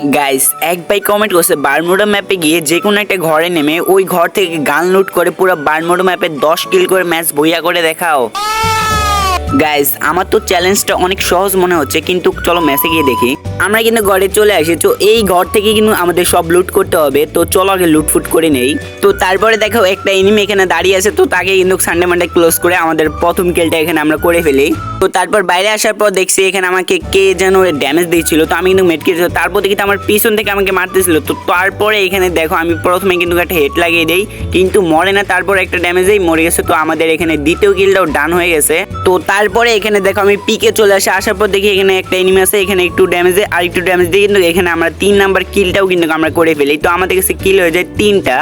Guys এক ভাই comment করছে বারমুডা ম্যাপে গিয়ে যে কোনো একটা ঘরে নেমে ওই ঘর থেকে গান লুট করে পুরো বারমুডা ম্যাপে 10 কিল করে ম্যাচ বইয়া করে দেখাও। গাইস আমার তো চ্যালেঞ্জটা অনেক সহজ মনে হচ্ছে, কিন্তু চলো ম্যাচে গিয়ে দেখি। আমরা কিন্তু ঘরে চলে আসি, তো এই ঘর থেকে কিন্তু আমাদের সব লুট করতে হবে। তো চলো আগে লুটফুট করে নেই। তো তারপরে দেখো একটা এনিমি এখানে দাঁড়িয়ে আছে, তো তাকে কিন্তু সানডে মানডে ক্লোজ করে আমাদের প্রথম কিলটা এখানে আমরা করে ফেলি। তো তারপর বাইরে আসার পর দেখছি এখানে আমাকে কে যেন ড্যামেজ দিয়েছিল, তো আমি কিন্তু মেটকে তারপর দেখি আমার পিছন থেকে আমাকে মারতেছিল। তো তারপরে এখানে দেখো আমি প্রথমে কিন্তু একটা হেড লাগিয়ে দেই, কিন্তু মরে না, তারপর একটা ড্যামেজেই মরে গেছে। তো আমাদের এখানে দ্বিতীয় কিলটাও ডান হয়ে গেছে। তো তারপরে এখানে দেখো আমি পিকে চলে আসি, আসার পর দেখি এখানে একটা এনিমি আছে, এখানে একটু ড্যামেজে আর একটু ড্যামেজ দিয়ে কিন্তু এখানে আমরা 3 নাম্বার কিলটাও কিন্তু আমরা করে ফেলি। তো আমাদের কাছে কিল হয়ে যায় 3টা।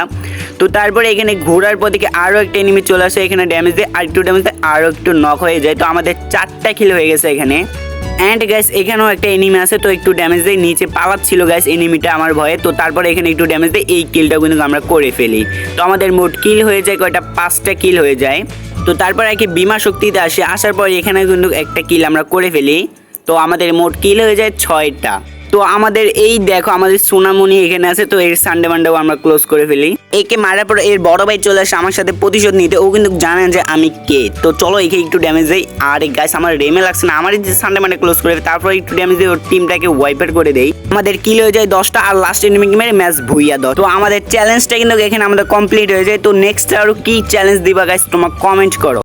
তো তারপরে এখানে ঘোরার পর দেখি আরও একটা এনিমি চলে আসে, এখানে ড্যামেজ দিয়ে আর একটু ড্যামেজ দিয়ে আরও একটু নক হয়ে যায়। তো আমাদের 4টা কিল হয়ে গেছে এখানে। অ্যান্ড গাইস এখানেও একটা এনিমি আছে, তো একটু ড্যামেজ দিয়ে নিচে পালাচ্ছিল গাইস এনিমিটা আমার ভয়ে। তো তারপরে এখানে একটু ড্যামেজ দিয়ে এই কিলটা কিন্তু আমরা করে ফেলি। তো আমাদের মোট কিল হয়ে যায় কয়টা, 5টা কিল হয়ে যায়। তো তারপর একে বিমা শক্তিতে আসে, আসার পর এখানে কিন্তু একটা কিল আমরা করে ফেলি। তো আমাদের মোট কিল হয়ে যায় 6টা। তো আমাদের এই দেখো আমাদের সোনামণি এখানে আছে, তো এর সানডে মানডেও আমরা ক্লোজ করে ফেলি। একে মারার পর এর বড় ভাই চলে আসে আমার সাথে প্রতিশোধ নিতে, ও কিন্তু জানে যে আমি কে। তো চলো একে একটু ড্যামেজ দেই। আর গাইস আমার রেমে লাগছে না, আমার যে সানডে মানডে ক্লোজ করে তারপর একটু ড্যামেজ দিয়ে ওর টিমটাকে ওয়াইপার করে দেই। আমাদের কিল হয়ে যায় 10টা, আর লাস্ট এনিমি মেরে ম্যাচ ভুইয়া দাও। তো আমাদের চ্যালেঞ্জটা কিন্তু এখানে আমাদের কমপ্লিট হয়ে যায়। তো নেক্সট আরো কি চ্যালেঞ্জ দিবা গাইস তোমরা কমেন্ট করো।